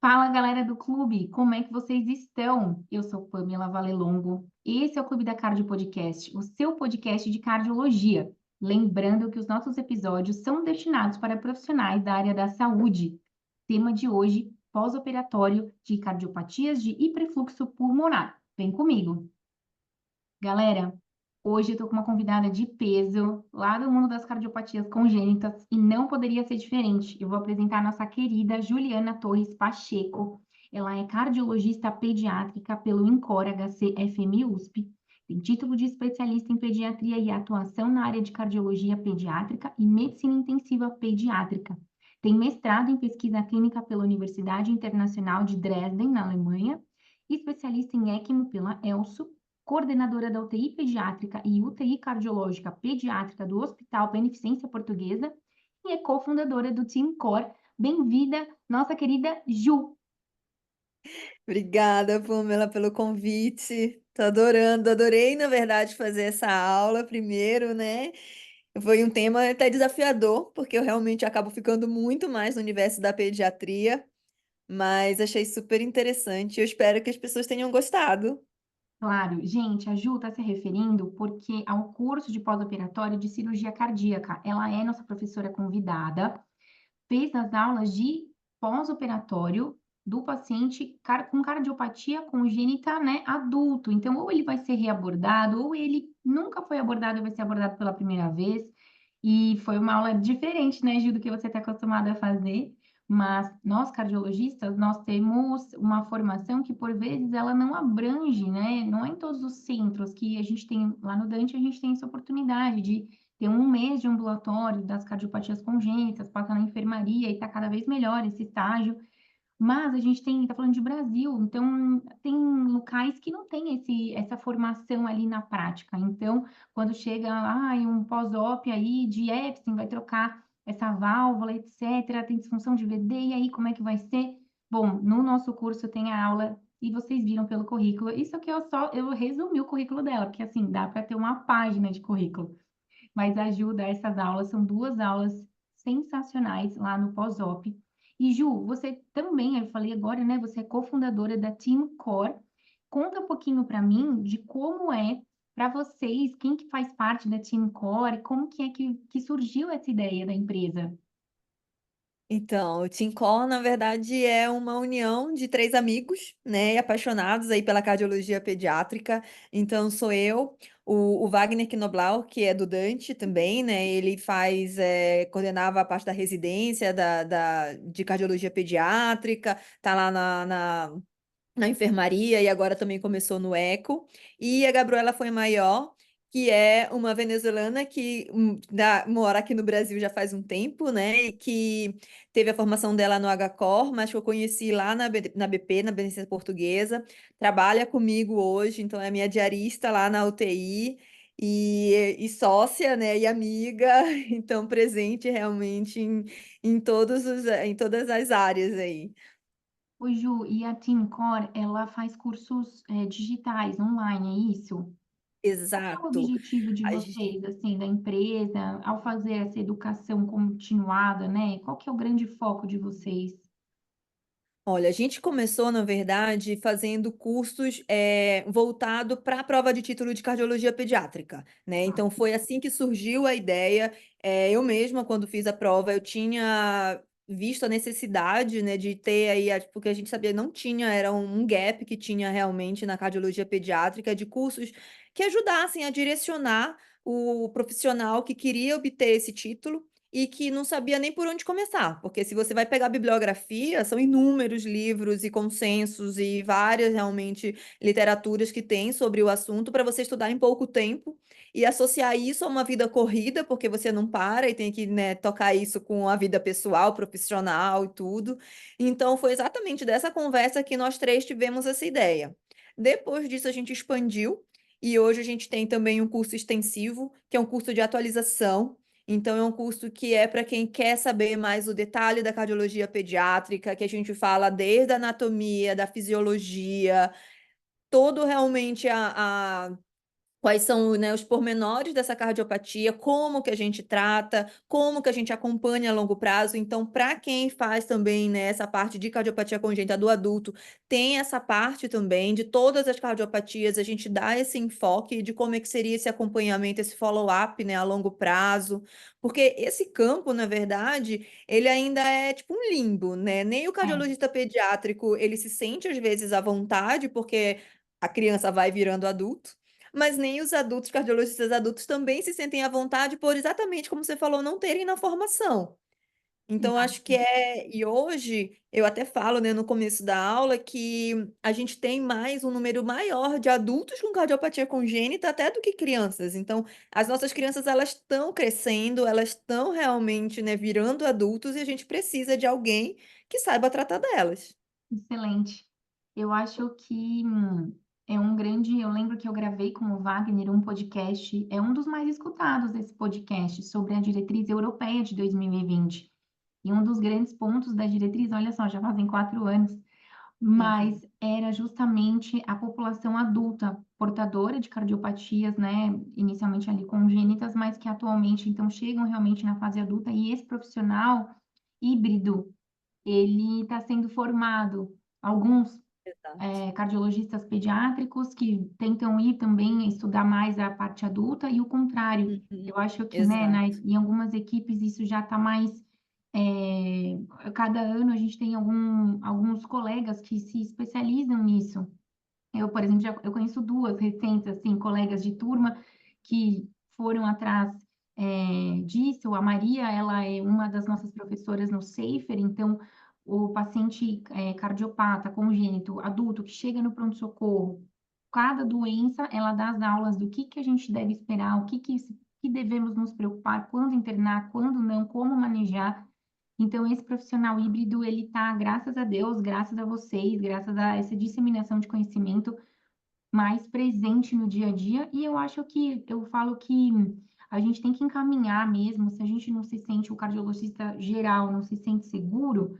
Fala, galera do clube, como é que vocês estão? Eu sou Pamela Valelongo. Esse é o Clube da Cardio Podcast, o seu podcast de cardiologia. Lembrando que os nossos episódios são destinados para profissionais da área da saúde. Tema de hoje, pós-operatório de cardiopatias de hiperfluxo pulmonar. Vem comigo. Galera, hoje eu tô com uma convidada de peso lá do mundo das cardiopatias congênitas e não poderia ser diferente. Eu vou apresentar a nossa querida Juliana Torres Pacheco. Ela é cardiologista pediátrica pelo INCOR HC-FM USP. Tem título de especialista em pediatria e atuação na área de cardiologia pediátrica e medicina intensiva pediátrica. Tem mestrado em pesquisa clínica pela Universidade Internacional de Dresden, na Alemanha, especialista em ECMO pela ELSO, coordenadora da UTI pediátrica e UTI cardiológica pediátrica do Hospital Beneficência Portuguesa e é cofundadora do Team Core. Bem-vinda, nossa querida Ju. Obrigada, Pamela, pelo convite. Tô adorando, adorei, na verdade, fazer essa aula primeiro, né? Foi um tema até desafiador, porque eu realmente acabo ficando muito mais no universo da pediatria, mas achei super interessante. Eu espero que as pessoas tenham gostado. Claro, gente, a Ju está se referindo porque ao curso de pós-operatório de cirurgia cardíaca. Ela é nossa professora convidada, fez as aulas de pós-operatório do paciente com cardiopatia congênita, né, adulto. Então, ou ele vai ser reabordado, ou ele nunca foi abordado e vai ser abordado pela primeira vez. E foi uma aula diferente, né, Gil, do que você está acostumado a fazer. Mas nós, cardiologistas, nós temos uma formação que, por vezes, ela não abrange, né? Não é em todos os centros que a gente tem, lá no Dante, a gente tem essa oportunidade de ter um mês de ambulatório das cardiopatias congênitas, passa na enfermaria e está cada vez melhor esse estágio. Mas a gente tem, está falando de Brasil, então tem locais que não tem essa formação ali na prática. Então, quando chega, um pós-op aí de Epstein, vai trocar essa válvula, etc., tem disfunção de VD, e aí como é que vai ser? Bom, no nosso curso tem a aula, e vocês viram pelo currículo, isso aqui eu resumi o currículo dela, porque assim, dá para ter uma página de currículo, mas ajuda essas aulas, são duas aulas sensacionais lá no pós-op. E Ju, você também, eu falei agora, né? Você é cofundadora da Team Core. Conta um pouquinho para mim de como é para vocês, quem que faz parte da Team Core, como que é que surgiu essa ideia da empresa? Então, o Team Call, na verdade, é uma união de três amigos, né, e apaixonados aí pela cardiologia pediátrica. Então, sou eu, o Wagner Knoblau, que é do Dante também, né, ele coordenava a parte da residência de cardiologia pediátrica, tá lá na enfermaria e agora também começou no Eco. E a Gabriela foi maior, que é uma venezuelana que mora aqui no Brasil já faz um tempo, né? E que teve a formação dela no HCOR, mas que eu conheci lá na BP, na Beneficência Portuguesa. Trabalha comigo hoje, então é minha diarista lá na UTI. E sócia, né, e amiga, então presente realmente em todas as áreas aí. Oi, Ju, e a Team Core, ela faz cursos digitais, online, é isso? Qual que é o Exato. objetivo de vocês, assim, da empresa, ao fazer essa educação continuada, né? Qual que é o grande foco de vocês? Olha, a gente começou, na verdade, fazendo cursos voltado para a prova de título de cardiologia pediátrica, né? Ah, Então foi assim que surgiu a ideia. Eu mesma, quando fiz a prova, eu tinha visto a necessidade, né, de ter aí, porque a gente sabia não tinha, era um gap que tinha realmente na cardiologia pediátrica de cursos que ajudassem a direcionar o profissional que queria obter esse título e que não sabia nem por onde começar, porque se você vai pegar a bibliografia, são inúmeros livros e consensos e várias realmente literaturas que tem sobre o assunto para você estudar em pouco tempo e associar isso a uma vida corrida, porque você não para e tem que, né, tocar isso com a vida pessoal, profissional e tudo. Então foi exatamente dessa conversa que nós três tivemos essa ideia. Depois disso a gente expandiu e hoje a gente tem também um curso extensivo, que é um curso de atualização. Então, é um curso que é para quem quer saber mais o detalhe da cardiologia pediátrica, que a gente fala desde a anatomia, da fisiologia, todo realmente quais são, né, os pormenores dessa cardiopatia, como que a gente trata, como que a gente acompanha a longo prazo. Então, para quem faz também, né, essa parte de cardiopatia congênita do adulto, tem essa parte também de todas as cardiopatias, a gente dá esse enfoque de como é que seria esse acompanhamento, esse follow-up, né, a longo prazo, porque esse campo, na verdade, ele ainda é tipo um limbo, né? Nem o É, cardiologista pediátrico, ele se sente às vezes à vontade, porque a criança vai virando adulto, mas nem os adultos, cardiologistas adultos, também se sentem à vontade por exatamente como você falou, não terem na formação. Então, acho que exato. e hoje, eu até falo, né, no começo da aula, que a gente tem mais um número maior de adultos com cardiopatia congênita até do que crianças. Então, as nossas crianças, elas estão crescendo, elas estão realmente, né, virando adultos e a gente precisa de alguém que saiba tratar delas. Excelente. Eu acho que é um grande. Eu lembro que eu gravei com o Wagner um podcast, é um dos mais escutados esse podcast, sobre a diretriz europeia de 2020. E um dos grandes pontos da diretriz, olha só, já fazem 4 anos, Uhum. mas era justamente a população adulta portadora de cardiopatias, né, inicialmente ali congênitas, mas que atualmente então chegam realmente na fase adulta, e esse profissional híbrido, ele está sendo formado. Alguns Exato. cardiologistas pediátricos que tentam ir também estudar mais a parte adulta e o contrário. Uhum. Eu acho que, né, Exato. em algumas equipes isso já está mais. Cada ano a gente tem alguns colegas que se especializam nisso. Eu, por exemplo, eu conheço duas recentes, assim, colegas de turma que foram atrás disso. A Maria, ela é uma das nossas professoras no SAFER, então o paciente cardiopata, congênito, adulto, que chega no pronto-socorro, cada doença, ela dá as aulas do que a gente deve esperar, que devemos nos preocupar, quando internar, quando não, como manejar. Então, esse profissional híbrido, ele está, graças a Deus, graças a vocês, graças a essa disseminação de conhecimento, mais presente no dia a dia. E eu acho que, eu falo que a gente tem que encaminhar mesmo, se a gente não se sente, o cardiologista geral não se sente seguro,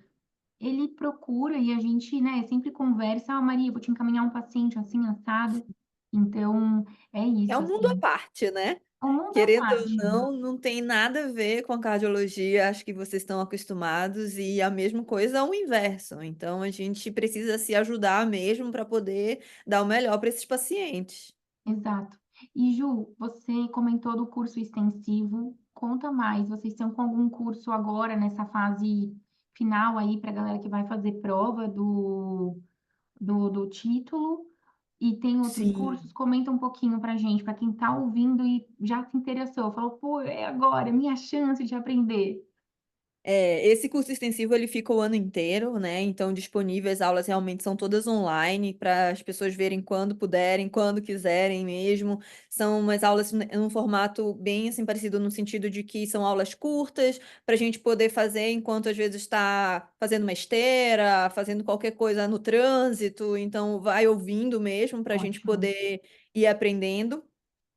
ele procura e a gente, né, sempre conversa, ah, Maria, vou te encaminhar um paciente assim, assado. Então, é É isso, um mundo à assim, parte, né? o mundo à Querendo ou parte. não, não tem nada a ver com a cardiologia, acho que vocês estão acostumados, e a mesma coisa ao inverso. Então, a gente precisa se ajudar mesmo para poder dar o melhor para esses pacientes. Exato. E Ju, você comentou do curso extensivo. Conta mais. Vocês estão com algum curso agora nessa fase final aí para a galera que vai fazer prova do título? E tem outros cursos? Sim. Comenta um pouquinho para gente, para quem está ouvindo e já se interessou, falou, pô, é agora, é minha chance de aprender. Esse curso extensivo ele fica o ano inteiro, né? Então, disponíveis, as aulas realmente são todas online para as pessoas verem quando puderem, quando quiserem mesmo. São umas aulas num formato bem assim parecido no sentido de que são aulas curtas para a gente poder fazer enquanto às vezes está fazendo uma esteira, fazendo qualquer coisa no trânsito. Então, vai ouvindo mesmo para a gente Ótimo. poder ir aprendendo.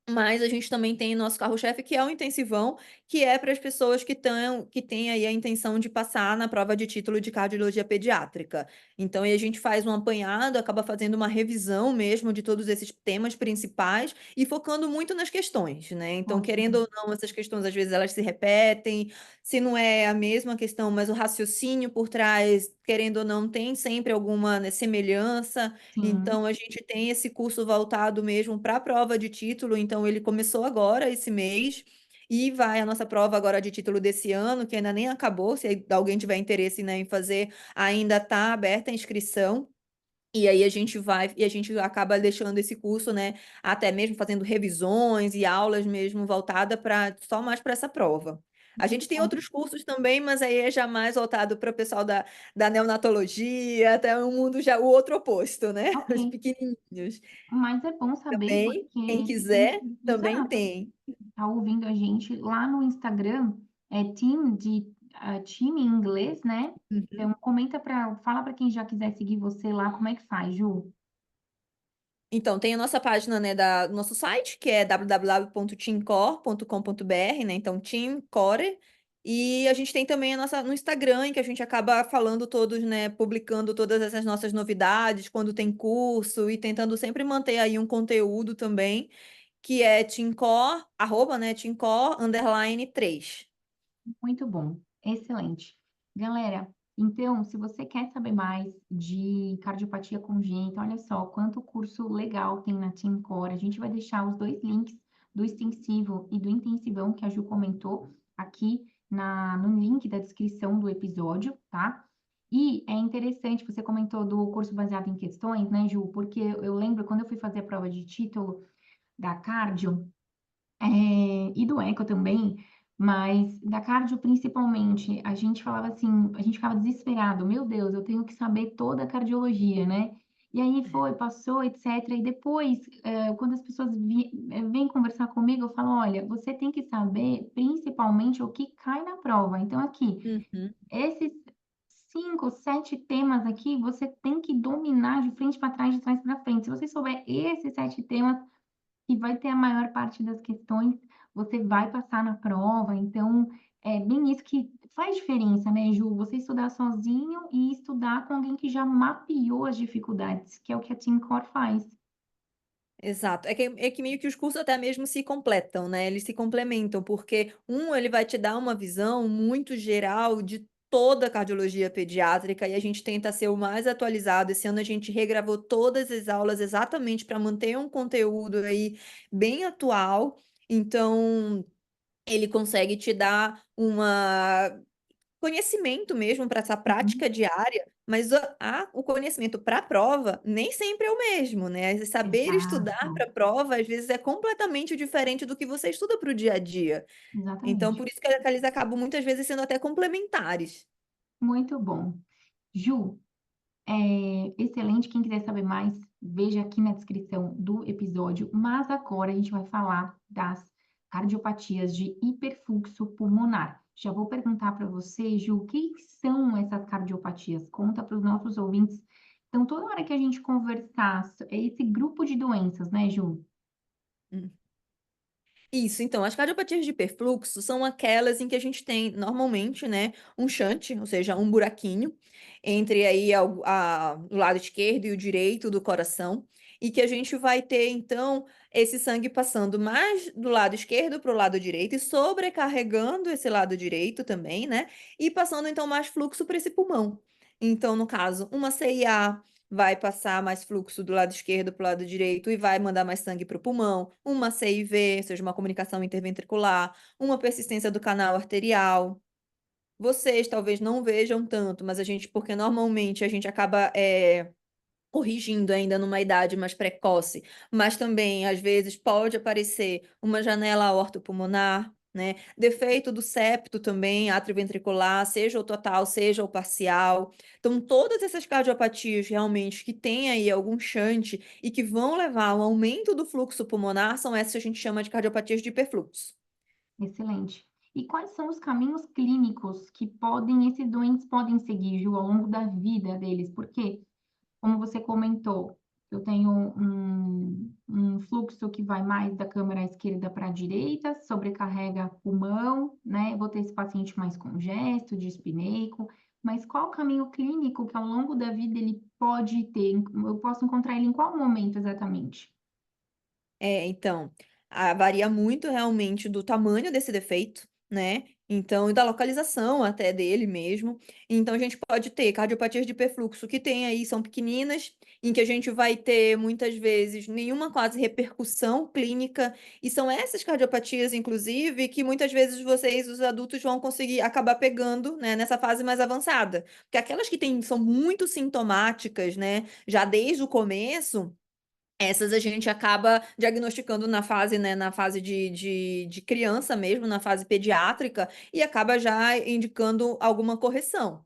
Mas a gente também tem o nosso carro-chefe, que é o intensivão, que é para as pessoas que têm aí a intenção de passar na prova de título de cardiologia pediátrica. Então, aí a gente faz um apanhado, acaba fazendo uma revisão mesmo de todos esses temas principais e focando muito nas questões, né? Então, querendo Ótimo. ou não, essas questões às vezes elas se repetem, se não é a mesma questão, mas o raciocínio por trás, querendo ou não, tem sempre alguma, né, semelhança. Sim. Então, a gente tem esse curso voltado mesmo para a prova de título. Então, ele começou agora, esse mês, e vai a nossa prova agora de título desse ano, que ainda nem acabou. Se alguém tiver interesse, né, em fazer, ainda está aberta a inscrição. E aí a gente vai, e a gente acaba deixando esse curso, né, até mesmo fazendo revisões e aulas mesmo voltada para só mais para essa prova. A gente tem Bom, outros cursos também, mas aí é já mais voltado para o pessoal da neonatologia, até o mundo já o outro oposto, né? ok. Os pequenininhos. Mas é bom saber, Também, porque quem se quem, quiser, também exato, tem. tá ouvindo a gente lá no Instagram, é time em inglês, né? Uhum. Então fala para quem já quiser seguir você lá, como é que faz, Ju? Então, tem a nossa página, né, do nosso site, que é www.teamcore.com.br, né? Então, Team Core. E a gente tem também a nossa no Instagram, em que a gente acaba falando todos, né, publicando todas essas nossas novidades, quando tem curso e tentando sempre manter aí um conteúdo também. que é Tincor, arroba, né, Tincor_3. Muito bom, excelente. Galera, então, se você quer saber mais de cardiopatia congênita, olha só quanto curso legal tem na TeamCore. A gente vai deixar os dois links do extensivo e do intensivão que a Ju comentou aqui no link da descrição do episódio, tá? E é interessante, você comentou do curso baseado em questões, né, Ju? Porque eu lembro quando eu fui fazer a prova de título da cardio, e do eco também, mas da cardio principalmente, a gente falava assim, a gente ficava desesperado, meu Deus, eu tenho que saber toda a cardiologia, né? E aí foi, passou, etc. E depois, quando as pessoas vêm conversar comigo, eu falo, olha, você tem que saber principalmente o que cai na prova. Então, aqui, Uhum. esses 5, 7 temas aqui, você tem que dominar de frente para trás, de trás para frente. Se você souber esses 7 temas, que vai ter a maior parte das questões, você vai passar na prova. Então, é bem isso que faz diferença, né, Ju? Você estudar sozinho e estudar com alguém que já mapeou as dificuldades, que é o que a Team Core faz. Exato. É que meio que os cursos até mesmo se completam, né? Eles se complementam, porque ele vai te dar uma visão muito geral de toda a cardiologia pediátrica e a gente tenta ser o mais atualizado. Esse ano a gente regravou todas as aulas exatamente para manter um conteúdo aí bem atual. Então, ele consegue te dar uma conhecimento mesmo para essa Uhum. prática diária, mas o conhecimento para a prova nem sempre é o mesmo, né? Saber estudar Exato, para a prova, às vezes, é completamente diferente do que você estuda para o dia a dia. Então, exatamente. por isso que eles acabam muitas vezes sendo até complementares. Muito bom. Ju, excelente. Quem quiser saber mais, veja aqui na descrição do episódio. Mas agora a gente vai falar das cardiopatias de hiperfluxo pulmonar. Já vou perguntar para você, Ju, o que são essas cardiopatias? Conta para os nossos ouvintes. Então, toda hora que a gente conversar, é esse grupo de doenças, né, Ju? Isso, então, as cardiopatias de hiperfluxo são aquelas em que a gente tem, normalmente, né, um shunt, ou seja, um buraquinho, entre aí o lado esquerdo e o direito do coração, e que a gente vai ter, então, esse sangue passando mais do lado esquerdo para o lado direito e sobrecarregando esse lado direito também, né, e passando, então, mais fluxo para esse pulmão. Então, no caso, uma CIA vai passar mais fluxo do lado esquerdo para o lado direito e vai mandar mais sangue para o pulmão, uma CIV, ou seja, uma comunicação interventricular, uma persistência do canal arterial. Vocês talvez não vejam tanto, mas porque normalmente a gente acaba corrigindo ainda numa idade mais precoce, mas também, às vezes, pode aparecer uma janela aortopulmonar, né? Defeito do septo também, atrioventricular, seja o total, seja o parcial. Então, todas essas cardiopatias realmente que têm aí algum shunt e que vão levar ao aumento do fluxo pulmonar são essas que a gente chama de cardiopatias de hiperfluxo. Excelente. E quais são os caminhos clínicos que esses doentes podem seguir, Ju, ao longo da vida deles? Porque como você comentou, eu tenho um fluxo que vai mais da câmara esquerda para a direita, sobrecarrega pulmão, né? Vou ter esse paciente mais congesto, dispneico, mas qual o caminho clínico que ao longo da vida ele pode ter? Eu posso encontrar ele em qual momento exatamente? Então, varia muito realmente do tamanho desse defeito, né? Então, e da localização até dele mesmo. Então, a gente pode ter cardiopatias de perfluxo que tem aí, são pequeninas, em que a gente vai ter muitas vezes nenhuma quase repercussão clínica, e são essas cardiopatias, inclusive, que muitas vezes vocês, os adultos, vão conseguir acabar pegando, né, nessa fase mais avançada. Porque aquelas que são muito sintomáticas, né, já desde o começo. Essas a gente acaba diagnosticando na fase, né, na fase de criança mesmo, na fase pediátrica, e acaba já indicando alguma correção.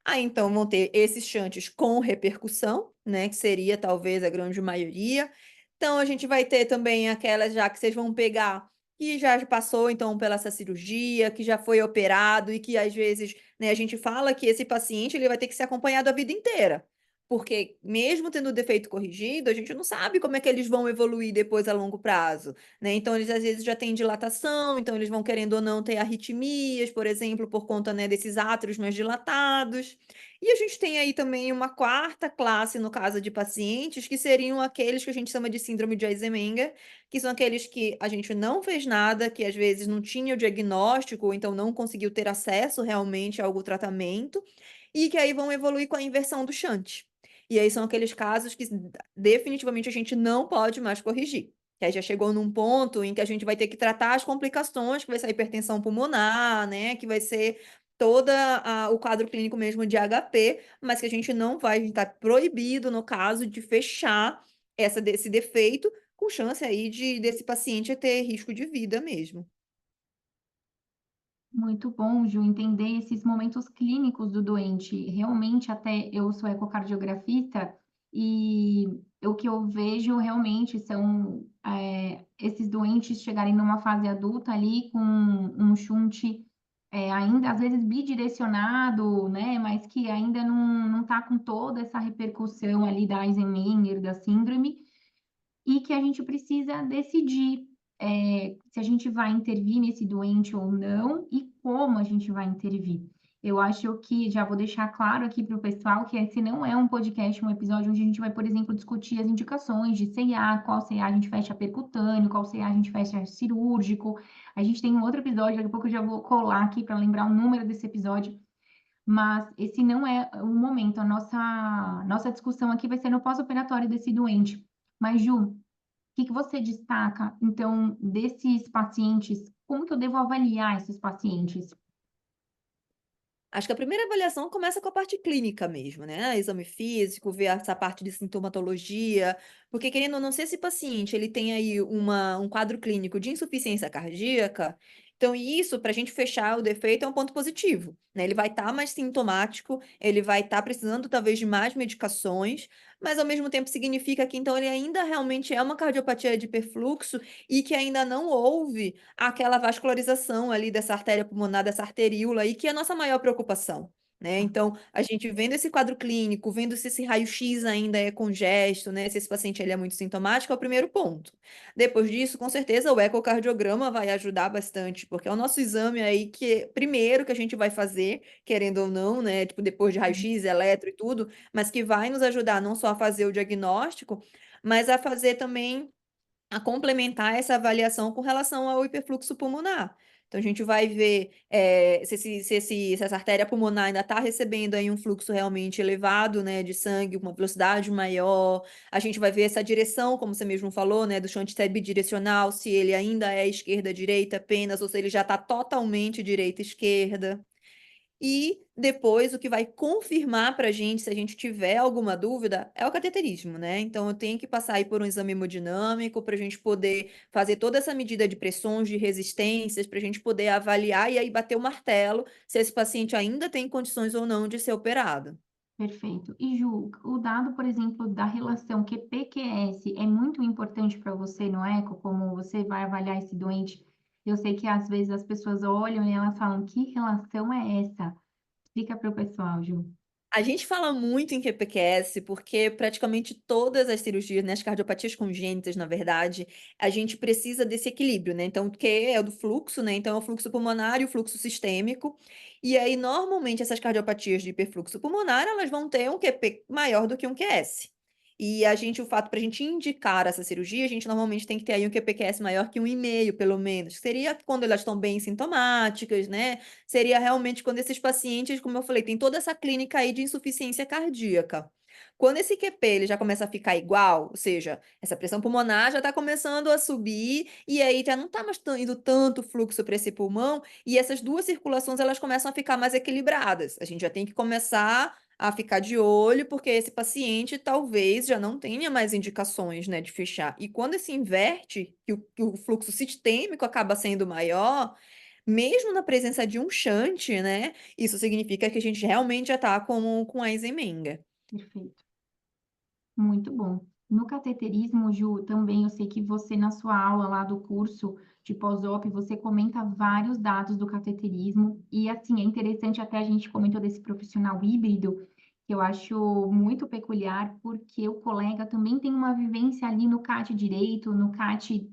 Aí, então, vão ter esses shunts com repercussão, né, que seria talvez a grande maioria. Então, a gente vai ter também aquelas já que vocês vão pegar que já passou, então, pela essa cirurgia, que já foi operado e que, às vezes, né, a gente fala que esse paciente ele vai ter que ser acompanhado a vida inteira. porque mesmo tendo o defeito corrigido, a gente não sabe como é que eles vão evoluir depois a longo prazo, né? Então eles às vezes já têm dilatação, então eles vão querendo ou não ter arritmias, por exemplo, por conta, né, desses átrios mais dilatados. E a gente tem aí também uma quarta classe, no caso de pacientes, que seriam aqueles que a gente chama de síndrome de Eisenmenger, que são aqueles que a gente não fez nada, que às vezes não tinha o diagnóstico, ou então não conseguiu ter acesso realmente ao tratamento, e que aí vão evoluir com a inversão do shunt. E aí são aqueles casos que definitivamente a gente não pode mais corrigir. Que aí já chegou num ponto em que a gente vai ter que tratar as complicações, que vai ser a hipertensão pulmonar, né? Que vai ser o quadro clínico mesmo de HP, mas que a gente não vai estar proibido, no caso, de fechar desse defeito, com chance aí desse paciente ter risco de vida mesmo. Muito bom, Ju, entender esses momentos clínicos do doente. Realmente, até eu sou ecocardiografista e o que eu vejo realmente são esses doentes chegarem numa fase adulta ali com um shunt ainda, às vezes, bidirecionado, né? Mas que ainda não está com toda essa repercussão ali da Eisenmenger, da síndrome, e que a gente precisa decidir se a gente vai intervir nesse doente ou não e como a gente vai intervir. Eu acho que já vou deixar claro aqui para o pessoal que esse não é um podcast, um episódio onde a gente vai, por exemplo, discutir as indicações de CA, qual CA a gente fecha percutâneo, qual CA a gente fecha cirúrgico. A gente tem um outro episódio, daqui a pouco eu já vou colar aqui para lembrar o número desse episódio, mas esse não é o momento. A nossa discussão aqui vai ser no pós-operatório desse doente. Mas, Ju, que você destaca, então, desses pacientes? Como que eu devo avaliar esses pacientes? Acho que a primeira avaliação começa com a parte clínica mesmo, né? Exame físico, ver essa parte de sintomatologia, porque querendo ou não, se esse paciente ele tem aí um quadro clínico de insuficiência cardíaca, então isso, para a gente fechar o defeito, é um ponto positivo, né? Ele vai estar mais sintomático, ele vai estar precisando talvez de mais medicações, mas ao mesmo tempo significa que então ele ainda realmente é uma cardiopatia de hiperfluxo e que ainda não houve aquela vascularização ali dessa artéria pulmonar, dessa arteríola aí, que é a nossa maior preocupação, né. Então, a gente vendo esse quadro clínico, vendo se esse raio-x ainda é congesto, né, se esse paciente ele é muito sintomático, é o primeiro ponto. Depois disso, com certeza, o ecocardiograma vai ajudar bastante, porque é o nosso exame aí que primeiro que a gente vai fazer, querendo ou não, né, tipo, depois de raio-x, eletro e tudo, mas que vai nos ajudar não só a fazer o diagnóstico, mas a fazer também a complementar essa avaliação com relação ao hiperfluxo pulmonar. Então, a gente vai ver se essa artéria pulmonar ainda está recebendo aí um fluxo realmente elevado, né, de sangue, com uma velocidade maior. A gente vai ver essa direção, como você mesmo falou, né, do shunt bidirecional, se ele ainda é esquerda-direita apenas, ou se ele já está totalmente direita-esquerda. E depois o que vai confirmar para a gente, se a gente tiver alguma dúvida, é o cateterismo, né? Então eu tenho que passar aí por um exame hemodinâmico para a gente poder fazer toda essa medida de pressões, de resistências, para a gente poder avaliar e aí bater o martelo se esse paciente ainda tem condições ou não de ser operado. Perfeito. E, Ju, o dado, por exemplo, da relação QP-QS é muito importante para você no eco, como você vai avaliar esse doente? Eu sei que às vezes as pessoas olham e elas falam, que relação é essa? Explica para o pessoal, Ju. A gente fala muito em QPQS porque praticamente todas as cirurgias, né, as cardiopatias congênitas, na verdade, a gente precisa desse equilíbrio, né? Então, o Q é o do fluxo, né? Então, é o fluxo pulmonar e o fluxo sistêmico. E aí, normalmente, essas cardiopatias de hiperfluxo pulmonar, elas vão ter um QP maior do que um QS. E o fato para a gente indicar essa cirurgia, a gente normalmente tem que ter aí um QPQS maior que 1,5, pelo menos. Que seria quando elas estão bem sintomáticas, né? Seria realmente quando esses pacientes, como eu falei, tem toda essa clínica aí de insuficiência cardíaca. Quando esse QP ele já começa a ficar igual, ou seja, essa pressão pulmonar já está começando a subir e aí já não está mais indo tanto fluxo para esse pulmão e essas duas circulações elas começam a ficar mais equilibradas. A gente já tem que começar a ficar de olho porque esse paciente talvez já não tenha mais indicações, né, de fechar. E quando se inverte, que o fluxo sistêmico acaba sendo maior, mesmo na presença de um shunt, né, isso significa que a gente realmente já está com Eisenmenger. Perfeito. Muito bom. No cateterismo, Ju, também eu sei que você, na sua aula lá do curso de pós-op, você comenta vários dados do cateterismo, e assim, é interessante até a gente comentou desse profissional híbrido, que eu acho muito peculiar, porque o colega também tem uma vivência ali no CAT direito, no CAT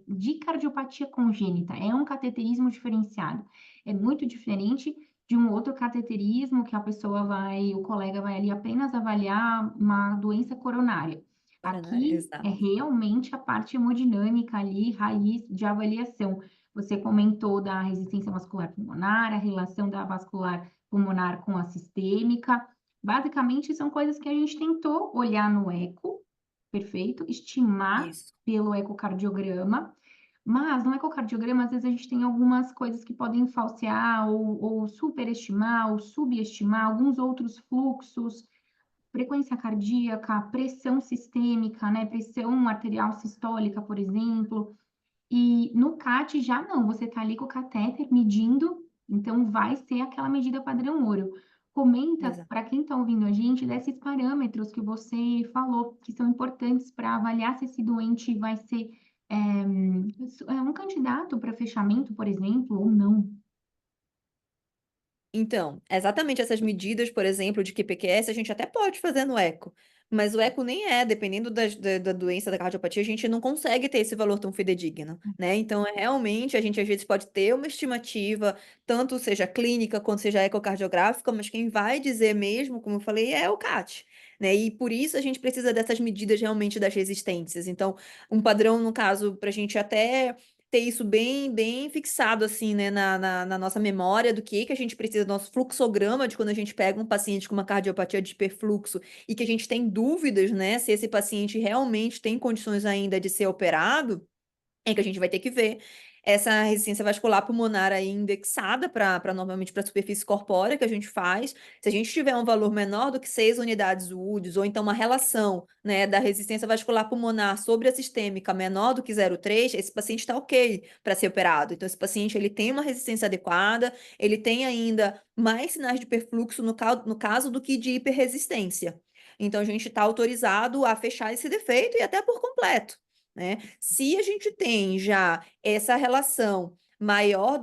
de cardiopatia congênita. É um cateterismo diferenciado. É muito diferente de um outro cateterismo que a pessoa vai, o colega vai ali apenas avaliar uma doença coronária. Coronária, Aqui é exato. realmente a parte hemodinâmica ali, raiz de avaliação. Você comentou da resistência vascular pulmonar, a relação da vascular pulmonar com a sistêmica. Basicamente, são coisas que a gente tentou olhar no eco, perfeito, estimar Isso. pelo ecocardiograma, mas no ecocardiograma, às vezes, a gente tem algumas coisas que podem falsear ou superestimar ou subestimar alguns outros fluxos, frequência cardíaca, pressão sistêmica, né? Pressão arterial sistólica, por exemplo. E no CAT já não, você está ali com o catéter medindo, então vai ser aquela medida padrão ouro. Comenta Exato. para quem está ouvindo a gente desses parâmetros que você falou, que são importantes para avaliar se esse doente vai ser um candidato para fechamento, por exemplo, ou não. Então, exatamente essas medidas, por exemplo, de QPQS, a gente até pode fazer no eco, mas o eco nem é, dependendo da doença da cardiopatia, a gente não consegue ter esse valor tão fidedigno, né? Então, realmente, a gente às vezes pode ter uma estimativa, tanto seja clínica quanto seja ecocardiográfica, mas quem vai dizer mesmo, como eu falei, é o CAT, né? E por isso a gente precisa dessas medidas realmente das resistências. Então, um padrão, no caso, para a gente até ter isso bem fixado, assim, né, na nossa memória do que a gente precisa do nosso fluxograma de quando a gente pega um paciente com uma cardiopatia de hiperfluxo e que a gente tem dúvidas, né, se esse paciente realmente tem condições ainda de ser operado, é que a gente vai ter que ver essa resistência vascular pulmonar aí indexada para normalmente para a superfície corpórea que a gente faz. Se a gente tiver um valor menor do que 6 unidades UDs, ou então uma relação, né, da resistência vascular pulmonar sobre a sistêmica menor do que 0,3, esse paciente está ok para ser operado. Então, esse paciente ele tem uma resistência adequada, ele tem ainda mais sinais de perfluxo no caso do que de hiperresistência. Então, a gente está autorizado a fechar esse defeito e até por completo, né? Se a gente tem já essa relação maior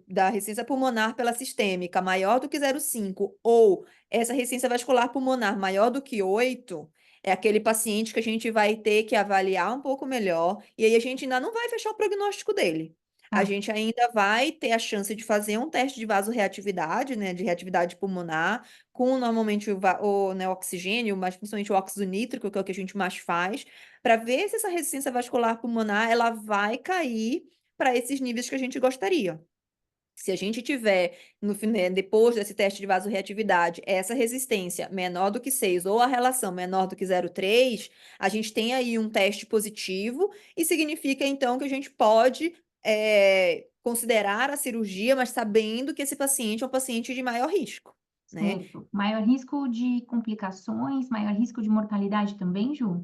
da resistência pulmonar pela sistêmica maior do que 0,5 ou essa resistência vascular pulmonar maior do que 8, é aquele paciente que a gente vai ter que avaliar um pouco melhor e aí a gente ainda não vai fechar o prognóstico dele. A Tá, gente ainda vai ter a chance de fazer um teste de vasorreatividade, né, de reatividade pulmonar, com normalmente né, oxigênio, mas principalmente o óxido nítrico, que é o que a gente mais faz, para ver se essa resistência vascular pulmonar ela vai cair para esses níveis que a gente gostaria. Se a gente tiver, né, depois desse teste de vasorreatividade, essa resistência menor do que 6 ou a relação menor do que 0,3, a gente tem aí um teste positivo e significa, então, que a gente pode considerar a cirurgia, mas sabendo que esse paciente é um paciente de maior risco, né? certo. Maior risco de complicações, maior risco de mortalidade também, Ju?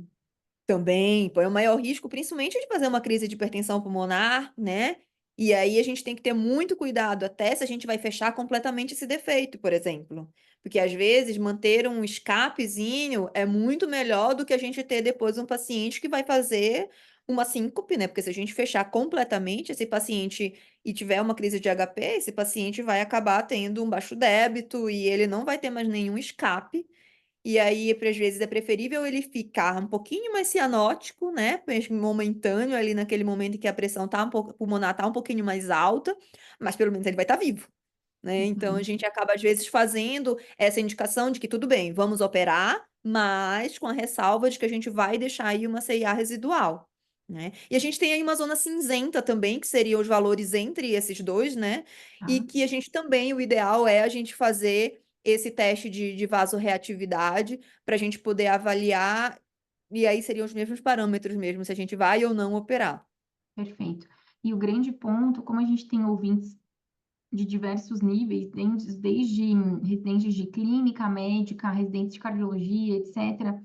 Também põe o maior risco, principalmente de fazer uma crise de hipertensão pulmonar, né? E aí a gente tem que ter muito cuidado até se a gente vai fechar completamente esse defeito, por exemplo. Porque às vezes manter um escapezinho é muito melhor do que a gente ter depois um paciente que vai fazer uma síncope, né? Porque se a gente fechar completamente esse paciente e tiver uma crise de HP, esse paciente vai acabar tendo um baixo débito e ele não vai ter mais nenhum escape. E aí, às vezes, é preferível ele ficar um pouquinho mais cianótico, né? Mesmo momentâneo, ali naquele momento em que a pressão tá um pouco, pulmonar tá um pouquinho mais alta, mas pelo menos ele vai estar vivo, né? Então a Uhum. gente acaba, às vezes, fazendo essa indicação de que tudo bem, vamos operar, mas com a ressalva de que a gente vai deixar aí uma CIA residual, né? E a gente tem aí uma zona cinzenta também, que seriam os valores entre esses dois, né? E Tá. que a gente também, o ideal é a gente fazer esse teste de vasorreatividade para a gente poder avaliar, e aí seriam os mesmos parâmetros mesmo, se a gente vai ou não operar. Perfeito. E o grande ponto, como a gente tem ouvintes de diversos níveis, desde residentes de clínica médica, residentes de cardiologia, etc.,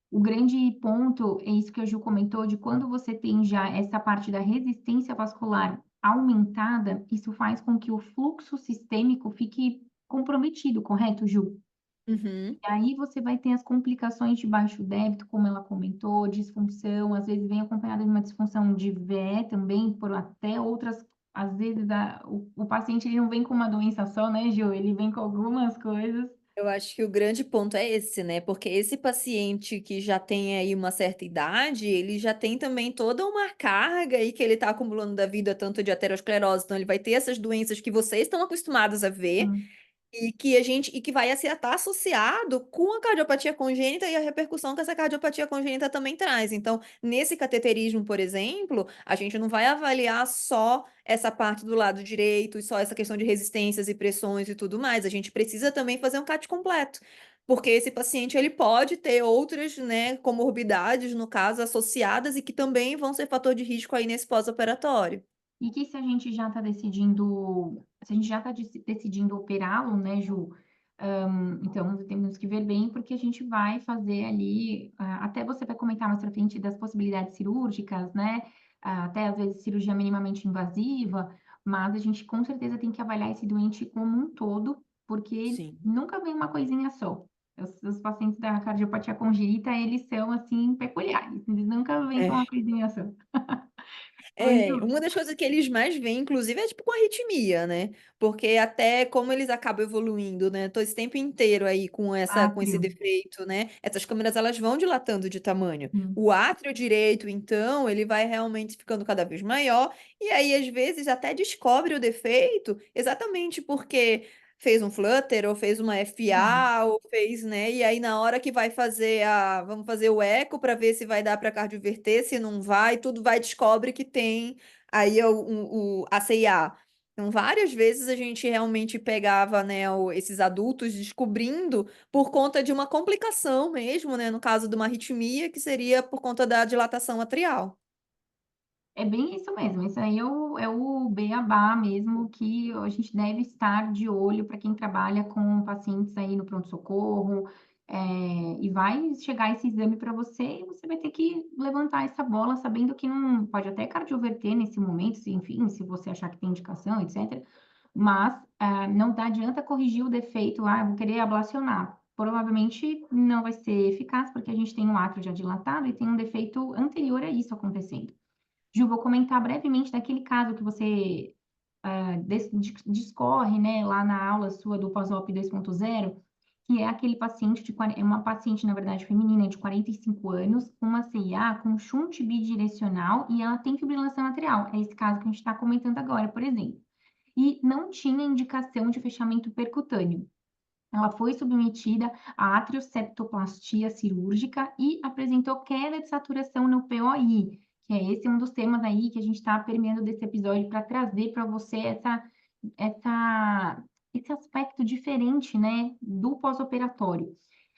o grande ponto é isso que a Ju comentou, de quando você tem já essa parte da resistência vascular aumentada, isso faz com que o fluxo sistêmico fique comprometido, correto, Ju? Uhum. E aí você vai ter as complicações de baixo débito, como ela comentou, disfunção, às vezes vem acompanhada de uma disfunção de VE também, por até outras, às vezes o paciente ele não vem com uma doença só, né, Gil? Ele vem com algumas coisas. Eu acho que o grande ponto é esse, né, porque esse paciente que já tem aí uma certa idade, ele já tem também toda uma carga aí que ele tá acumulando da vida, tanto de aterosclerose, então ele vai ter essas doenças que vocês estão acostumados a ver, Sim. e que vai estar associado com a cardiopatia congênita e a repercussão que essa cardiopatia congênita também traz. Então, nesse cateterismo, por exemplo, a gente não vai avaliar só essa parte do lado direito e só essa questão de resistências e pressões e tudo mais. A gente precisa também fazer um CAT completo. Porque esse paciente ele pode ter outras, né, comorbidades, no caso, associadas e que também vão ser fator de risco aí nesse pós-operatório. E que se a gente já está decidindo, se a gente já está decidindo operá-lo, né, Ju? Então temos que ver bem, porque a gente vai fazer ali, até você vai comentar mais pra frente das possibilidades cirúrgicas, né? Até às vezes cirurgia minimamente invasiva, mas a gente com certeza tem que avaliar esse doente como um todo, porque Sim. nunca vem uma coisinha só. Os pacientes da cardiopatia congênita, eles são assim peculiares, eles nunca vêm com uma É. coisinha só. Ô, É, Ju, uma das coisas que eles mais veem, inclusive, é tipo com arritmia, né? Porque até como eles acabam evoluindo, né? Tô esse tempo inteiro aí com esse átrio. defeito, né? Essas câmeras elas vão dilatando de tamanho. Sim. O átrio direito, então, ele vai realmente ficando cada vez maior, e aí às vezes até descobre o defeito exatamente porque fez um flutter, ou fez uma Verdade. FA, ou fez, né? E aí na hora que vai fazer vamos fazer o eco para ver se vai dar para cardioverter, se não vai, tudo vai descobre que tem aí a CIA. Então, várias vezes a gente realmente pegava, né, esses adultos descobrindo por conta de uma complicação mesmo, né, no caso de uma arritmia, que seria por conta da dilatação atrial. É bem isso mesmo. Isso aí é o beabá mesmo que a gente deve estar de olho para quem trabalha com pacientes aí no pronto-socorro. E vai chegar esse exame para você e você vai ter que levantar essa bola sabendo que não pode até cardioverter nesse momento, se, enfim, se você achar que tem indicação, etc. Mas não dá, adianta corrigir o defeito, eu vou querer ablacionar. Provavelmente não vai ser eficaz, porque a gente tem um átrio já dilatado e tem um defeito anterior a isso acontecendo. Ju, vou comentar brevemente daquele caso que você discorre, né, lá na aula sua do PASOP 2.0, que é aquele paciente é uma paciente, na verdade, feminina de 45 anos, com uma CIA com shunt bidirecional e ela tem fibrilação atrial. É esse caso que a gente está comentando agora, por exemplo. E não tinha indicação de fechamento percutâneo. Ela foi submetida à atrioseptoplastia cirúrgica e apresentou queda de saturação no POI, que é esse um dos temas aí que a gente está permeando desse episódio para trazer para você essa, esse aspecto diferente, né, do pós-operatório.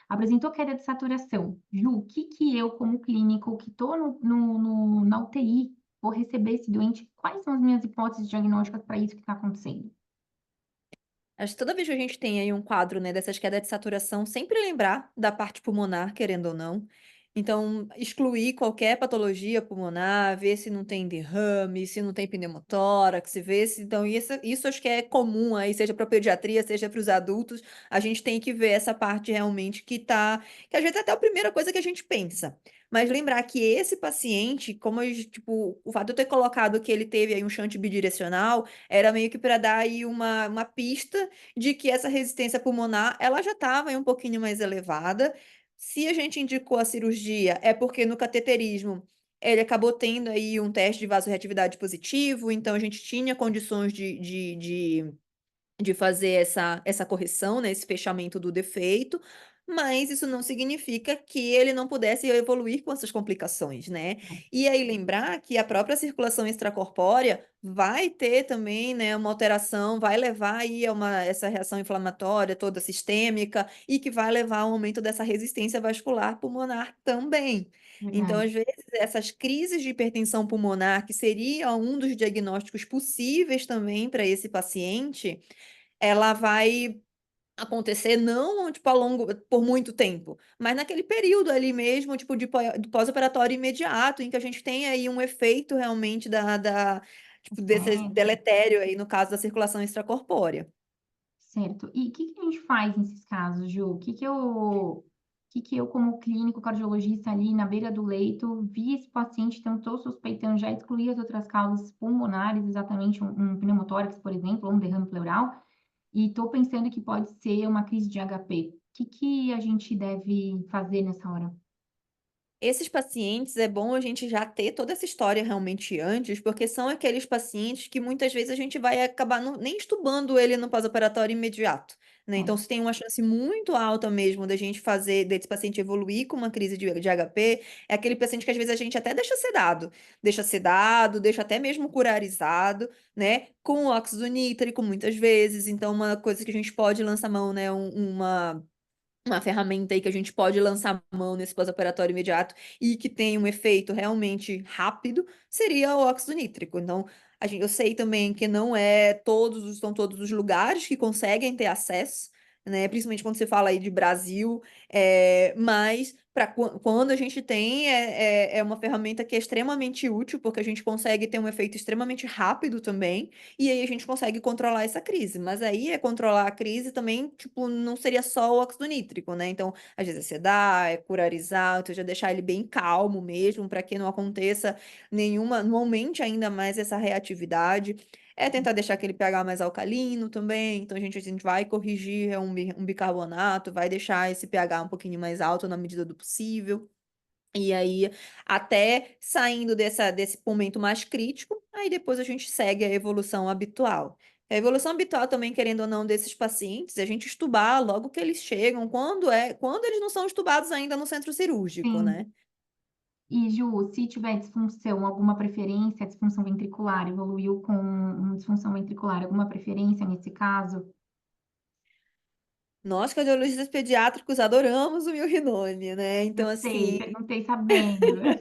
Apresentou queda de saturação. Ju, o que que eu, como clínico, que estou na UTI, vou receber esse doente? Quais são as minhas hipóteses diagnósticas para isso que está acontecendo? Acho que toda vez que a gente tem aí um quadro, né, dessas quedas de saturação, sempre lembrar da parte pulmonar, querendo ou não. Então, excluir qualquer patologia pulmonar, ver se não tem derrame, se não tem pneumotórax, ver se. Então, isso acho que é comum aí, seja para pediatria, seja para os adultos. A gente tem que ver essa parte realmente que tá. Que às vezes é até a primeira coisa que a gente pensa. Mas lembrar que esse paciente, como tipo, o fato de eu ter colocado que ele teve aí um shunt bidirecional, era meio que para dar aí uma pista de que essa resistência pulmonar ela já estava um pouquinho mais elevada. Se a gente indicou a cirurgia, é porque no cateterismo ele acabou tendo aí um teste de vasorreatividade positivo, então a gente tinha condições de fazer essa correção, né, esse fechamento do defeito, mas isso não significa que ele não pudesse evoluir com essas complicações, né. E aí lembrar que a própria circulação extracorpórea vai ter também, né, uma alteração, vai levar aí a essa reação inflamatória toda sistêmica e que vai levar ao aumento dessa resistência vascular pulmonar também. Então, Verdade. às vezes, essas crises de hipertensão pulmonar, que seria um dos diagnósticos possíveis também para esse paciente, ela vai acontecer não, tipo, por muito tempo, mas naquele período ali mesmo, tipo, do pós-operatório imediato, em que a gente tem aí um efeito realmente tipo, desse Certo. deletério aí, no caso da circulação extracorpórea. Certo. E o que que a gente faz nesses casos, Ju? O que que eu, como clínico cardiologista ali na beira do leito, vi esse paciente, então estou suspeitando, já excluí as outras causas pulmonares, exatamente um pneumotórax, por exemplo, ou um derrame pleural, e tô pensando que pode ser uma crise de HP. O que que a gente deve fazer nessa hora? Esses pacientes é bom a gente já ter toda essa história realmente antes, porque são aqueles pacientes que muitas vezes a gente vai acabar nem estubando ele no pós-operatório imediato, né? É, Então, se tem uma chance muito alta mesmo da gente fazer, desse paciente evoluir com uma crise de HP, é aquele paciente que às vezes a gente até deixa sedado, deixa até mesmo curarizado, né? Com óxido nítrico, muitas vezes. Então, uma coisa que a gente pode lançar mão, né? Uma ferramenta aí que a gente pode lançar mão nesse pós-operatório imediato e que tem um efeito realmente rápido, seria o óxido nítrico. Então, eu sei também que não é são todos os lugares que conseguem ter acesso, né? Principalmente quando você fala aí de Brasil, mas quando a gente tem, é uma ferramenta que é extremamente útil, porque a gente consegue ter um efeito extremamente rápido também, e aí a gente consegue controlar essa crise. Mas aí é controlar a crise também, tipo, não seria só o óxido nítrico, né? Então, às vezes é sedar, é curarizar, ou seja, deixar ele bem calmo mesmo, para que não aconteça não aumente ainda mais essa reatividade. É tentar deixar aquele pH mais alcalino também. Então, a gente vai corrigir um bicarbonato, vai deixar esse pH um pouquinho mais alto na medida do possível. E aí, até saindo desse momento mais crítico, aí depois a gente segue a evolução habitual. A evolução habitual também, querendo ou não, desses pacientes, é a gente estubar logo que eles chegam, quando eles não são estubados ainda no centro cirúrgico, sim. né? E, Ju, se tiver disfunção, alguma preferência, disfunção ventricular, evoluiu com uma disfunção ventricular, alguma preferência nesse caso? Nós, cardiologistas pediátricos, adoramos o Milrinone, né? Eu Então, sei, assim, perguntei sabendo.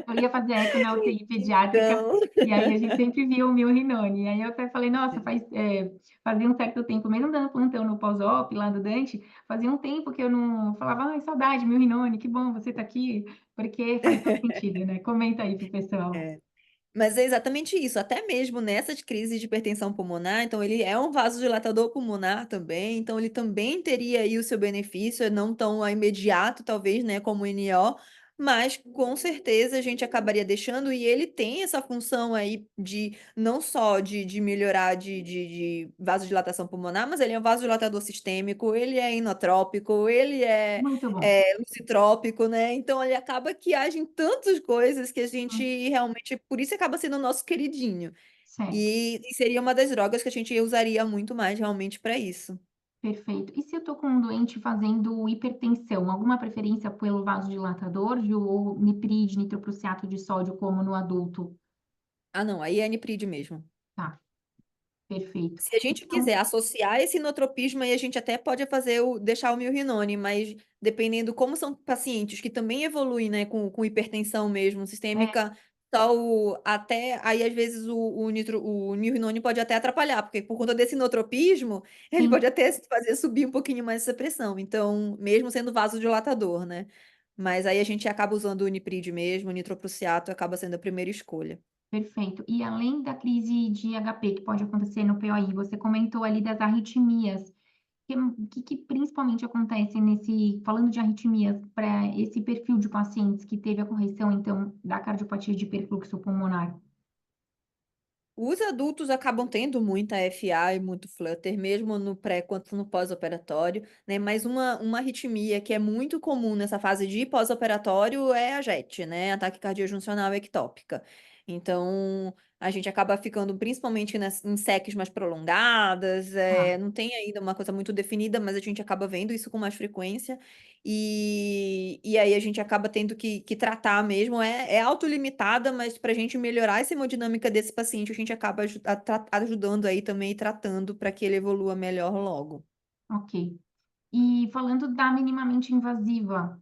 Eu ia fazer eco na UTI pediátrica, então, e aí a gente sempre via o Milrinone. E aí eu até falei, nossa, fazia um certo tempo, mesmo dando plantão no pós-op lá do Dante, fazia um tempo que eu não falava, ai, saudade, Milrinone, que bom você tá aqui, porque faz todo sentido, né? Comenta aí pro pessoal. é. Mas é exatamente isso, até mesmo nessas crises de hipertensão pulmonar, então ele é um vasodilatador pulmonar também, então ele também teria aí o seu benefício, não tão imediato, talvez, né, como o NO, mas com certeza a gente acabaria deixando, e ele tem essa função aí de não só de melhorar de vasodilatação pulmonar, mas ele é um vasodilatador sistêmico, ele é inotrópico, ele é Muito bom. lucitrópico, né? Então ele acaba que age em tantas coisas que a gente Hum, realmente, por isso acaba sendo o nosso queridinho. certo. E seria uma das drogas que a gente usaria muito mais realmente para isso. Perfeito. E se eu tô com um doente fazendo hipertensão, alguma preferência pelo vasodilatador, Ju, ou niprid, nitroprussiato de sódio, como no adulto? Ah, não, aí é aniprid mesmo. Tá, perfeito. Se a gente Então, quiser associar esse inotropismo, aí a gente até pode deixar o milrinone, mas dependendo como são pacientes que também evoluem, né, com hipertensão mesmo, é, sistêmica, até, aí às vezes o milrinone pode até atrapalhar, porque por conta desse inotropismo, ele sim, pode até fazer subir um pouquinho mais essa pressão, então, mesmo sendo vasodilatador, né? Mas aí a gente acaba usando o niprid mesmo, o nitroprussiato acaba sendo a primeira escolha. perfeito. E além da crise de HP que pode acontecer no POI, você comentou ali das arritmias. O que principalmente acontece falando de arritmias, para esse perfil de pacientes que teve a correção, então, da cardiopatia de hiperfluxo pulmonar? Os adultos acabam tendo muita FA e muito flutter, mesmo no pré quanto no pós-operatório, né? Mas uma arritmia que é muito comum nessa fase de pós-operatório é a JET, né? Ataque cardíaco juncional ectópica. Então, a gente acaba ficando principalmente em seques mais prolongadas, Tá. não tem ainda uma coisa muito definida, mas a gente acaba vendo isso com mais frequência. E aí a gente acaba tendo que tratar mesmo. É autolimitada, mas para a gente melhorar essa hemodinâmica desse paciente, a gente acaba ajudando aí também e tratando para que ele evolua melhor logo. Ok. E falando da minimamente invasiva,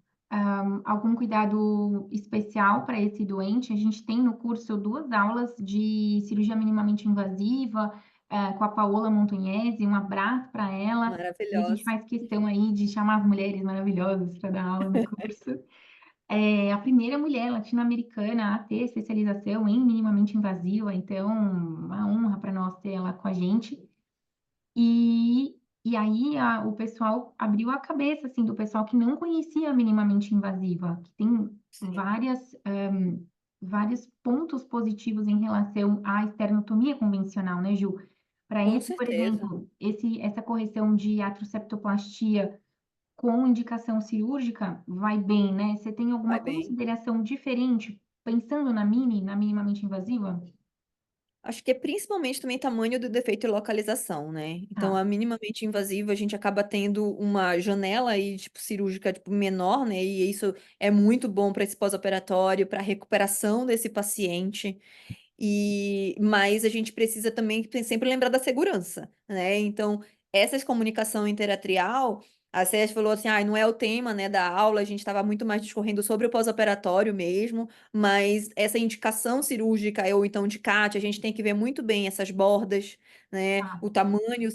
algum cuidado especial para esse doente? A gente tem no curso 2 aulas de cirurgia minimamente invasiva, com a Paola Montonhesi, um abraço para ela. E a gente Maravilhosa. faz questão aí de chamar as mulheres maravilhosas para dar aula no curso. É a primeira mulher latino-americana a ter especialização em minimamente invasiva, então, uma honra para nós ter ela com a gente. E, e aí o pessoal abriu a cabeça, assim, do pessoal que não conhecia a minimamente invasiva, que tem Sim. vários pontos positivos em relação à esternotomia convencional, né, Ju? Para Com esse, por certeza, exemplo, essa correção de atroseptoplastia com indicação cirúrgica, vai bem, né? Você tem vai alguma bem. consideração diferente, pensando na minimamente invasiva? Acho que é principalmente também tamanho do defeito e localização, né? Então, Tá, a minimamente invasiva, a gente acaba tendo uma janela aí, tipo, cirúrgica, tipo, menor, né? E isso é muito bom para esse pós-operatório, para recuperação desse paciente. Mas a gente precisa também sempre lembrar da segurança, né? Então, essa comunicação interatrial, a Sérgio falou assim, ah, não é o tema, né, da aula, a gente estava muito mais discorrendo sobre o pós-operatório mesmo, mas essa indicação cirúrgica ou então de CAT, a gente tem que ver muito bem essas bordas, né? tá, O tamanho,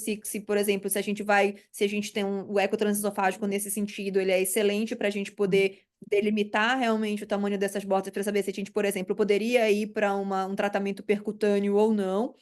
por exemplo, se a gente tem o eco transesofágico nesse sentido, ele é excelente para a gente poder delimitar realmente o tamanho dessas bordas para saber se a gente, por exemplo, poderia ir para um tratamento percutâneo ou não.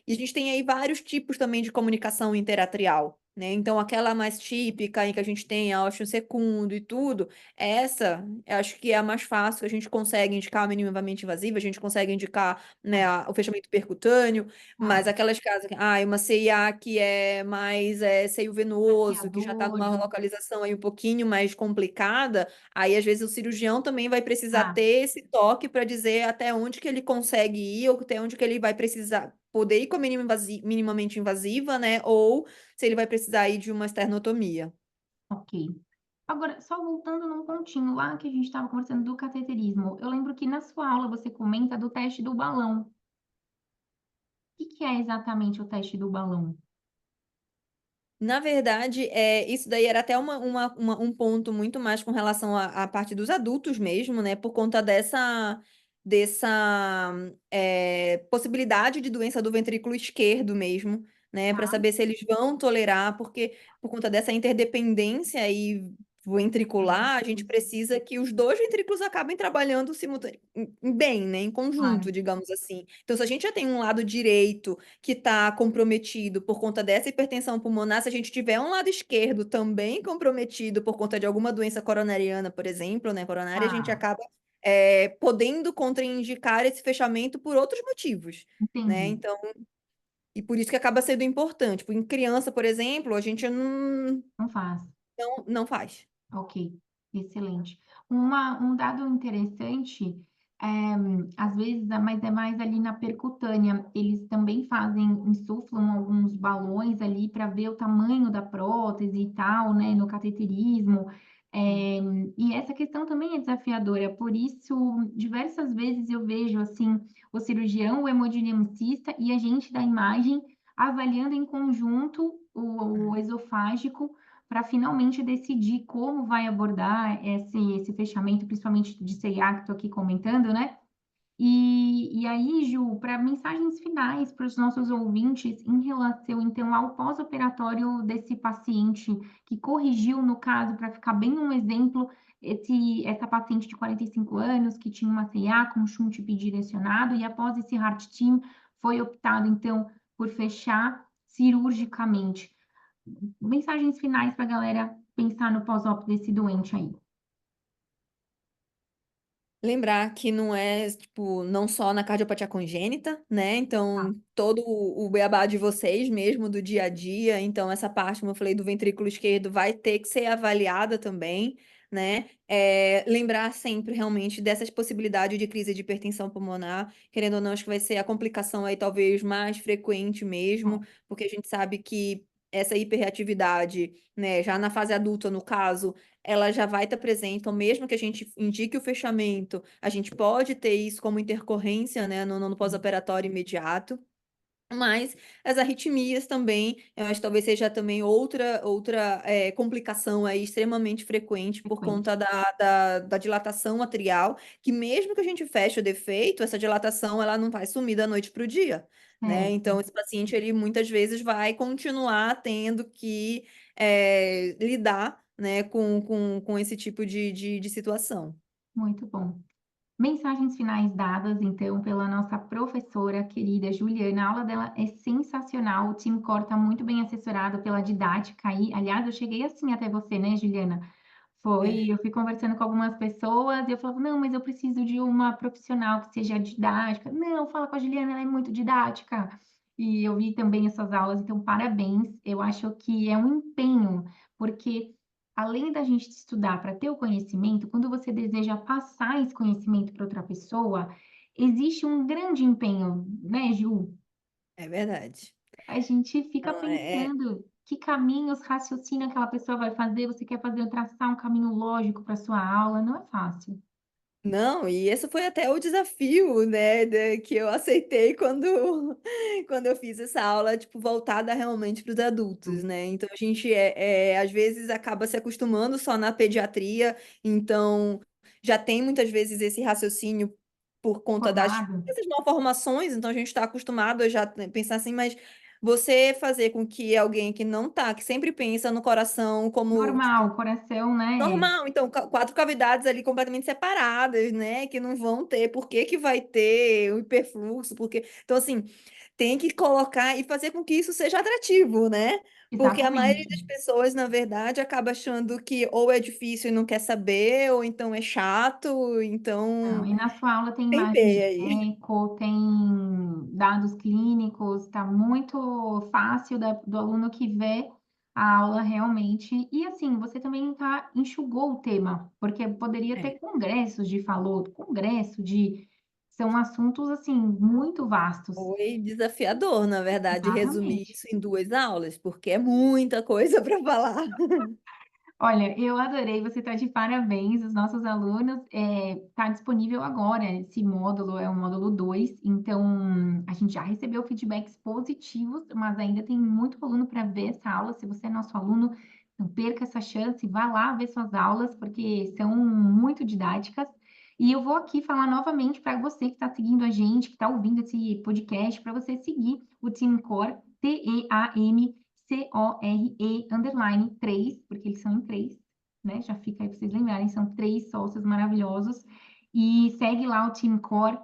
E a gente tem aí vários tipos também de comunicação interatrial, né? Então, aquela mais típica, em que a gente tem a ósseo secundo e tudo, essa eu acho que é a mais fácil, a gente consegue indicar minimamente invasiva, a gente consegue indicar, né, tá, o fechamento percutâneo, mas tá. aquelas casas, uma CIA que é mais seio venoso, que já está numa Traqueadores, localização aí um pouquinho mais complicada, aí às vezes o cirurgião também vai precisar tá, ter esse toque para dizer até onde que ele consegue ir, ou até onde que ele vai precisar poder ir com a minimamente invasiva, né? Ou se ele vai precisar ir de uma esternotomia. ok. Agora, só voltando num pontinho lá que a gente estava conversando do cateterismo, eu lembro que na sua aula você comenta do teste do balão. O que é exatamente o teste do balão? Na verdade, isso daí era até um ponto muito mais com relação à parte dos adultos mesmo, né? Por conta dessa possibilidade de doença do ventrículo esquerdo mesmo, né? Para Tá, saber se eles vão tolerar, porque por conta dessa interdependência aí ventricular, a gente ventrículos, precisa que os dois ventrículos acabem trabalhando bem, né? Em claro, conjunto, digamos assim. Então, se a gente já tem um lado direito que está comprometido por conta dessa hipertensão pulmonar, se a gente tiver um lado esquerdo também comprometido por conta de alguma doença coronariana, por exemplo, né, coronária, a gente tá, acaba podendo contraindicar esse fechamento por outros motivos, né? entendi, Então, e por isso que acaba sendo importante. Em criança, por exemplo, a gente não faz. não faz. Ok, excelente. Um dado interessante, às vezes, mas é mais ali na percutânea, eles também fazem, insuflam alguns balões ali para ver o tamanho da prótese e tal, né, no cateterismo. E essa questão também é desafiadora, por isso, diversas vezes eu vejo, assim, o cirurgião, o hemodinamicista e a gente da imagem avaliando em conjunto o esofágico para finalmente decidir como vai abordar esse fechamento, principalmente de C&A que estou aqui comentando, né? E aí, Ju, para mensagens finais para os nossos ouvintes em relação, então, ao pós-operatório desse paciente que corrigiu, no caso, para ficar bem um exemplo, essa paciente de 45 anos que tinha uma C&A com shunt bidirecionado e após esse heart team foi optado, então, por fechar cirurgicamente. Mensagens finais para a galera pensar no pós-op desse doente aí. Lembrar que não é, tipo, não só na cardiopatia congênita, né? Tá, Então, todo o beabá de vocês mesmo, do dia a dia. Então, essa parte, como eu falei, do ventrículo esquerdo vai ter que ser avaliada também, né? Lembrar sempre, realmente, dessas possibilidades de crise de hipertensão pulmonar. Querendo ou não, acho que vai ser a complicação aí talvez mais frequente mesmo, é, porque a gente sabe que essa hiperreatividade, né, já na fase adulta, no caso, ela já vai estar presente. Então, mesmo que a gente indique o fechamento, a gente pode ter isso como intercorrência, né, no pós-operatório imediato. Mas as arritmias também, eu acho que talvez seja também outra complicação aí extremamente frequente por frequente. conta da dilatação atrial, que mesmo que a gente feche o defeito, essa dilatação ela não vai sumir da noite para o dia, né? Então, Certo, esse paciente, ele muitas vezes vai continuar tendo que lidar, né, com esse tipo de situação. muito bom. Mensagens finais dadas, então, pela nossa professora querida Juliana. A aula dela é sensacional. O time Core está muito bem assessorado pela didática aí. Aliás, eu cheguei assim até você, né, Juliana? É. Eu fui conversando com algumas pessoas e eu falava, não, mas eu preciso de uma profissional que seja didática. Não, fala com a Juliana, ela é muito didática. E eu vi também as suas aulas, então parabéns. Eu acho que é um empenho, porque além da gente estudar para ter o conhecimento, quando você deseja passar esse conhecimento para outra pessoa, existe um grande empenho, né, Ju? É verdade. A gente fica Não, é. pensando que caminhos, raciocínio aquela pessoa vai fazer, você quer fazer traçar um caminho lógico para sua aula, não é fácil. Não, e esse foi até o desafio, né, que eu aceitei quando, quando eu fiz essa aula, tipo, voltada realmente para os adultos, né? Então a gente às vezes acaba se acostumando só na pediatria, então já tem muitas vezes esse raciocínio por conta Formado, dessas malformações, então a gente está acostumado a já pensar assim, mas você fazer com que alguém que não tá, que sempre pensa no coração como, tipo, normal, coração, né? normal, então, quatro cavidades ali completamente separadas, né? Que não vão ter, por que que vai ter o hiperfluxo? Porque... Então, assim, tem que colocar e fazer com que isso seja atrativo, né? Porque a maioria Exatamente. das pessoas, na verdade, acaba achando que ou é difícil e não quer saber, ou então é chato, Não, então e na sua aula tem imagens tentei de aí. eco, tem dados clínicos, está muito fácil do aluno que vê a aula realmente. E assim, você também enxugou o tema, porque poderia É, ter congressos de falou, congresso de. São assuntos assim muito vastos. foi desafiador, na verdade, resumir Exatamente. isso em 2 aulas, porque é muita coisa para falar. Olha, eu adorei, você está de parabéns, os nossos alunos, está disponível agora, esse módulo é o módulo 2. Então a gente já recebeu feedbacks positivos, mas ainda tem muito aluno para ver essa aula, se você é nosso aluno, não perca essa chance, vá lá ver suas aulas, porque são muito didáticas, e eu vou aqui falar novamente para você que está seguindo a gente, que está ouvindo esse podcast, para você seguir o Team Core, TEAM CORE _3, porque eles são em 3, né? Já fica aí para vocês lembrarem, são 3 sócios maravilhosos. E segue lá o Team Core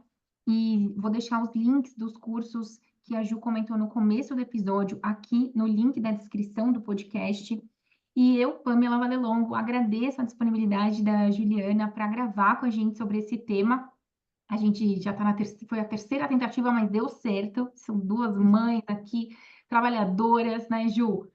e vou deixar os links dos cursos que a Ju comentou no começo do episódio aqui no link da descrição do podcast. E eu, Pamela Valelongo, agradeço a disponibilidade da Juliana para gravar com a gente sobre esse tema. A gente já está foi a terceira tentativa, mas deu certo. São duas mães aqui, trabalhadoras, né, Ju?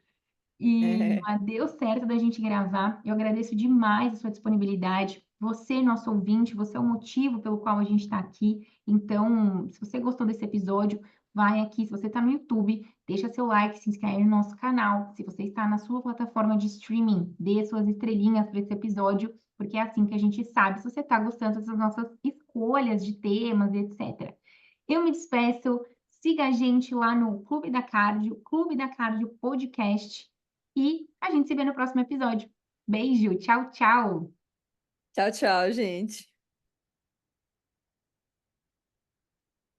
E É. mas deu certo da gente gravar. Eu agradeço demais a sua disponibilidade. Você, nosso ouvinte, você é o motivo pelo qual a gente está aqui. Então, se você gostou desse episódio, vai aqui. Se você está no YouTube, deixa seu like, se inscreve no nosso canal. Se você está na sua plataforma de streaming, dê suas estrelinhas para esse episódio, porque é assim que a gente sabe se você está gostando dessas nossas escolhas de temas, etc. Eu me despeço. Siga a gente lá no Clube da Cardio Podcast. E a gente se vê no próximo episódio. Beijo, tchau, tchau. Tchau, tchau, gente.